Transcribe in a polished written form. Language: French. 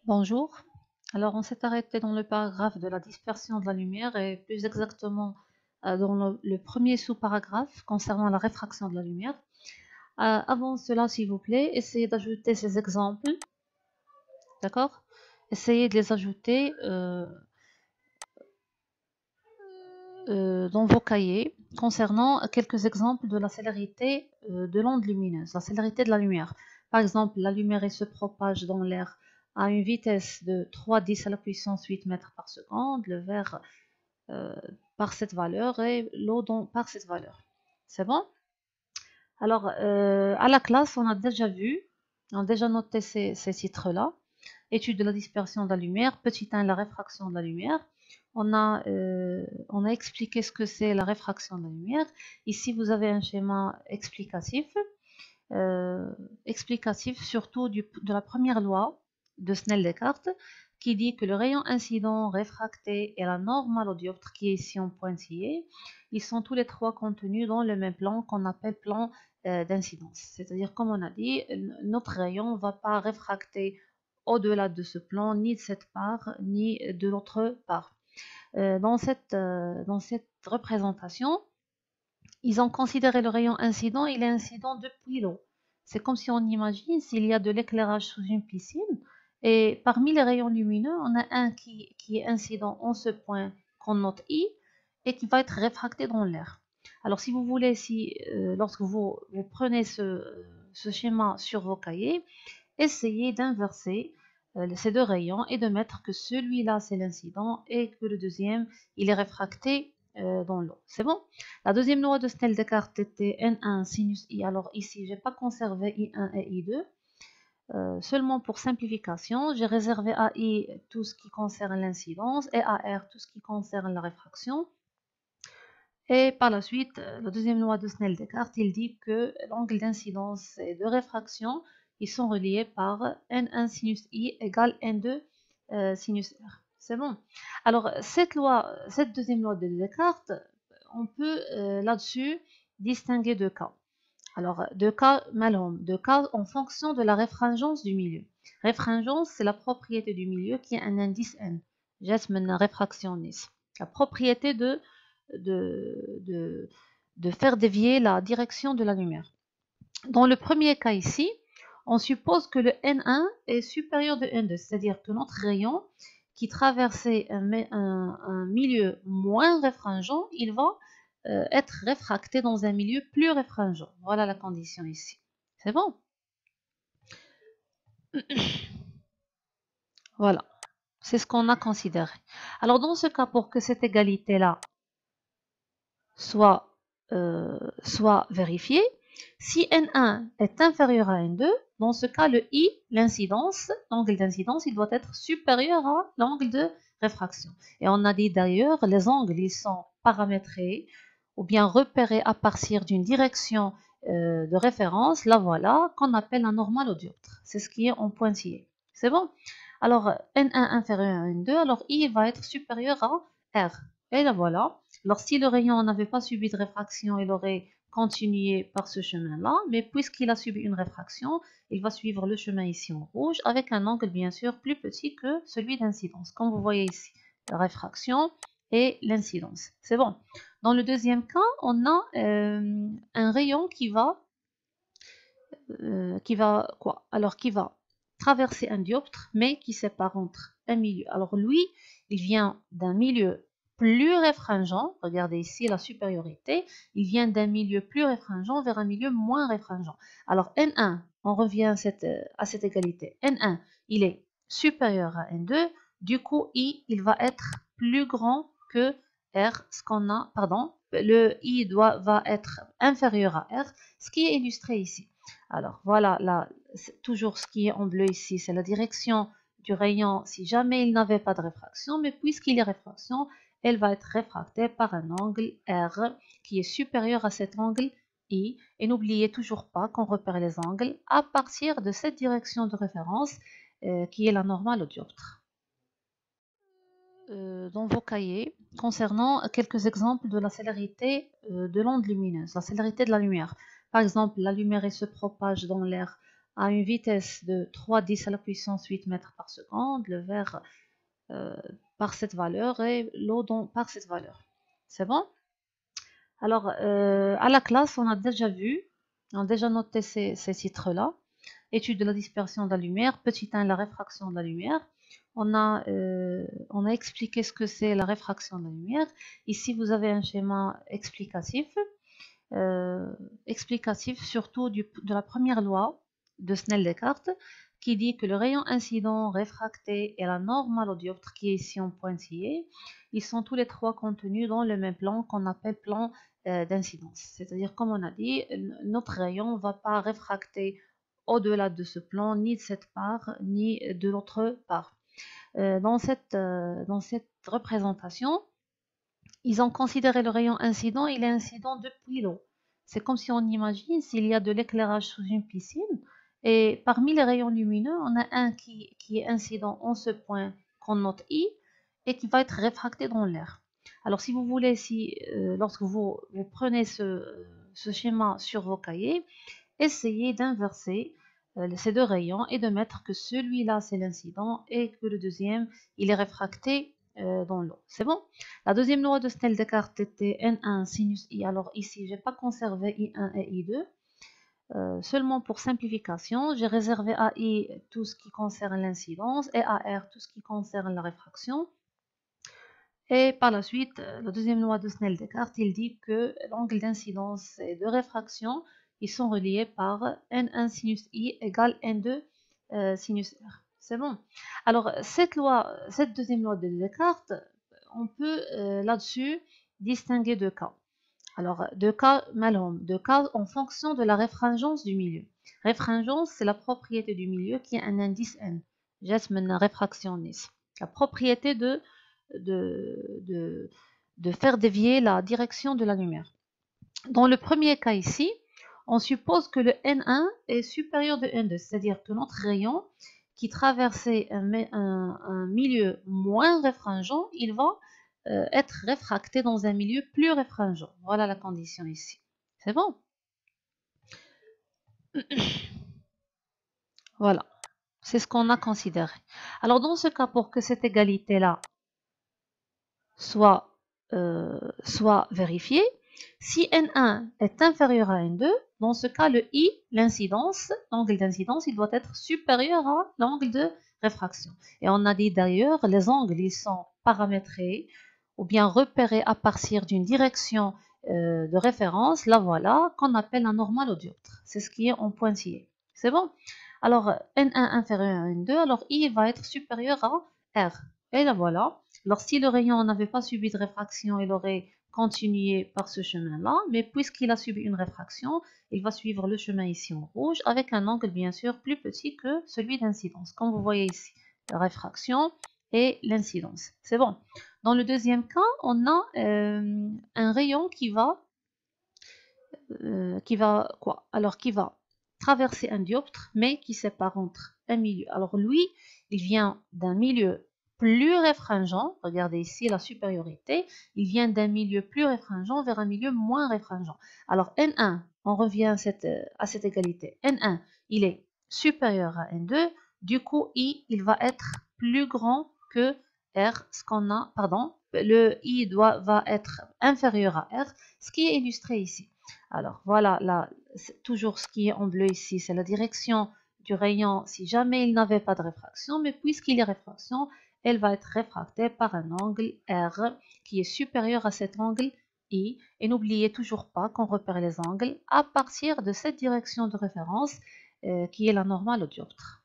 Bonjour. Alors, on s'est arrêté dans le paragraphe de la dispersion de la lumière et plus exactement dans le premier sous-paragraphe concernant la réfraction de la lumière. Avant cela, s'il vous plaît, essayez d'ajouter ces exemples, d'accord? Essayez de les ajouter dans vos cahiers concernant quelques exemples de la célérité de l'onde lumineuse, la célérité de la lumière. Par exemple, la lumière se propage dans l'air à une vitesse de 3,10 à la puissance 8 mètres par seconde, le verre par cette valeur et l'eau par cette valeur. C'est bon? Alors, à la classe, on a déjà vu, on a déjà noté ces titres-là. Étude de la dispersion de la lumière, petit 1, la réfraction de la lumière. On a expliqué ce que c'est la réfraction de la lumière. Ici, vous avez un schéma explicatif surtout de la première loi de Snell-Descartes, qui dit que le rayon incident, réfracté et la normale au dioptre, qui est ici en pointillé, ils sont tous les trois contenus dans le même plan qu'on appelle plan d'incidence. C'est-à-dire, comme on a dit, notre rayon ne va pas réfracter au-delà de ce plan, ni de cette part, ni de l'autre part. Dans cette représentation, ils ont considéré le rayon incident, il est incident depuis l'eau. C'est comme si on imagine s'il y a de l'éclairage sous une piscine, et parmi les rayons lumineux, on a un qui est incident en ce point qu'on note I, et qui va être réfracté dans l'air. Alors si vous voulez, lorsque vous prenez ce schéma sur vos cahiers, essayez d'inverser ces deux rayons et de mettre que celui-là c'est l'incident et que le deuxième il est réfracté dans l'eau. C'est bon? La deuxième loi de Snell-Descartes était N1 sinus I. Alors ici, je n'ai pas conservé I1 et I2. Seulement pour simplification, j'ai réservé à I tout ce qui concerne l'incidence et à R tout ce qui concerne la réfraction. Et par la suite, la deuxième loi de Snell-Descartes, il dit que l'angle d'incidence et de réfraction, ils sont reliés par N1 sinus I égale N2 sinus R. C'est bon. Alors, cette deuxième loi de Descartes, on peut là-dessus distinguer deux cas. Alors, deux cas Malholm, deux cas en fonction de la réfringence du milieu. Réfringence, c'est la propriété du milieu qui est un indice N. Jasmin réfractionnis. La propriété de faire dévier la direction de la lumière. Dans le premier cas ici, on suppose que le N1 est supérieur de N2, c'est-à-dire que notre rayon qui traversait un milieu moins réfringent, il va être réfracté dans un milieu plus réfringent. Voilà la condition ici. C'est bon? Voilà. C'est ce qu'on a considéré. Alors, dans ce cas, pour que cette égalité-là soit vérifiée, si N1 est inférieur à N2, dans ce cas, le I, l'incidence, l'angle d'incidence, il doit être supérieur à l'angle de réfraction. Et on a dit d'ailleurs, les angles, ils sont paramétrés ou bien repérés à partir d'une direction de référence, la voilà, qu'on appelle la normale au dioptre. C'est ce qui est en pointillé. C'est bon? Alors, N1 inférieur à N2, alors I va être supérieur à R. Et la voilà. Alors, si le rayon n'avait pas subi de réfraction, il aurait continué par ce chemin-là, mais puisqu'il a subi une réfraction, il va suivre le chemin ici en rouge, avec un angle bien sûr plus petit que celui d'incidence, comme vous voyez ici, la réfraction et l'incidence. C'est bon. Dans le deuxième cas, on a un rayon qui va quoi? Alors, qui va traverser un dioptre, mais qui sépare entre un milieu. Alors, lui, il vient d'un milieu plus réfringent. Regardez ici la supériorité. Il vient d'un milieu plus réfringent vers un milieu moins réfringent. Alors, N1, on revient à cette égalité. N1, il est supérieur à N2. Du coup, I, il va être plus grand que R, ce qu'on a, pardon, le I va être inférieur à R, ce qui est illustré ici. Alors voilà, là, toujours ce qui est en bleu ici, c'est la direction du rayon si jamais il n'avait pas de réfraction, mais puisqu'il y a réfraction, elle va être réfractée par un angle R qui est supérieur à cet angle I. Et n'oubliez toujours pas qu'on repère les angles à partir de cette direction de référence qui est la normale au dioptre. Dans vos cahiers, concernant quelques exemples de la célérité de l'onde lumineuse, la célérité de la lumière. Par exemple, la lumière se propage dans l'air à une vitesse de 3,10 à la puissance 8 mètres par seconde, le verre par cette valeur et l'eau par cette valeur. C'est bon? Alors, à la classe, on a déjà vu, on a déjà noté ces titres-là. Étude de la dispersion de la lumière, petit 1, la réfraction de la lumière. On a expliqué ce que c'est la réfraction de la lumière. Ici, vous avez un schéma explicatif. Surtout de la première loi de Snell-Descartes, qui dit que le rayon incident, réfracté et la normale au dioptre, qui est ici en pointillé, ils sont tous les trois contenus dans le même plan qu'on appelle plan d'incidence. C'est-à-dire, comme on a dit, notre rayon ne va pas réfracter au-delà de ce plan, ni de cette part, ni de l'autre part. Dans cette représentation, ils ont considéré le rayon incident, il est incident depuis l'eau. C'est comme si on imagine s'il y a de l'éclairage sous une piscine, et parmi les rayons lumineux, on a un qui est incident en ce point qu'on note I, et qui va être réfracté dans l'air. Alors si vous voulez, lorsque vous prenez ce schéma sur vos cahiers, essayez d'inverser ces deux rayons et de mettre que celui-là c'est l'incident et que le deuxième il est réfracté dans l'eau. C'est bon? La deuxième loi de Snell-Descartes était N1 sinus I. Alors ici, je n'ai pas conservé I1 et I2. Seulement pour simplification, j'ai réservé à I tout ce qui concerne l'incidence et à R tout ce qui concerne la réfraction. Et par la suite, la deuxième loi de Snell-Descartes, il dit que l'angle d'incidence et de réfraction, ils sont reliés par N1 sinus I égale N2 sinus R. C'est bon. Alors, cette deuxième loi de Descartes, on peut là-dessus distinguer deux cas. Alors, deux cas malhom, deux cas en fonction de la réfringence du milieu. Réfringence, c'est la propriété du milieu qui est un indice N. J'esmène réfraction NIS. La propriété de faire dévier la direction de la lumière. Dans le premier cas ici, on suppose que le N1 est supérieur de N2, c'est-à-dire que notre rayon qui traversait un milieu moins réfringent, il va être réfracté dans un milieu plus réfringent. Voilà la condition ici. C'est bon? Voilà. C'est ce qu'on a considéré. Alors dans ce cas, pour que cette égalité-là soit vérifiée, si N1 est inférieur à N2, dans ce cas, le I, l'incidence, l'angle d'incidence, il doit être supérieur à l'angle de réfraction. Et on a dit d'ailleurs, les angles, ils sont paramétrés ou bien repérés à partir d'une direction de référence, la voilà, qu'on appelle la normale au dioptre. C'est ce qui est en pointillé. C'est bon? Alors, N1 inférieur à N2, alors I va être supérieur à R. Et la voilà. Alors, si le rayon n'avait pas subi de réfraction, il aurait continué par ce chemin-là, mais puisqu'il a subi une réfraction, il va suivre le chemin ici en rouge, avec un angle bien sûr plus petit que celui d'incidence, comme vous voyez ici, la réfraction et l'incidence. C'est bon. Dans le deuxième cas, on a un rayon qui va traverser un dioptre, mais qui sépare entre un milieu. Alors lui, il vient d'un milieu plus réfringent, regardez ici la supériorité, il vient d'un milieu plus réfringent vers un milieu moins réfringent. Alors N1, on revient à cette égalité. N1, il est supérieur à N2, du coup I, il va être plus grand que R, le I va être inférieur à R, ce qui est illustré ici. Alors voilà, là, toujours ce qui est en bleu ici, c'est la direction du rayon si jamais il n'avait pas de réfraction, mais puisqu'il y a réfraction, elle va être réfractée par un angle R qui est supérieur à cet angle I. Et n'oubliez toujours pas qu'on repère les angles à partir de cette direction de référence qui est la normale au dioptre.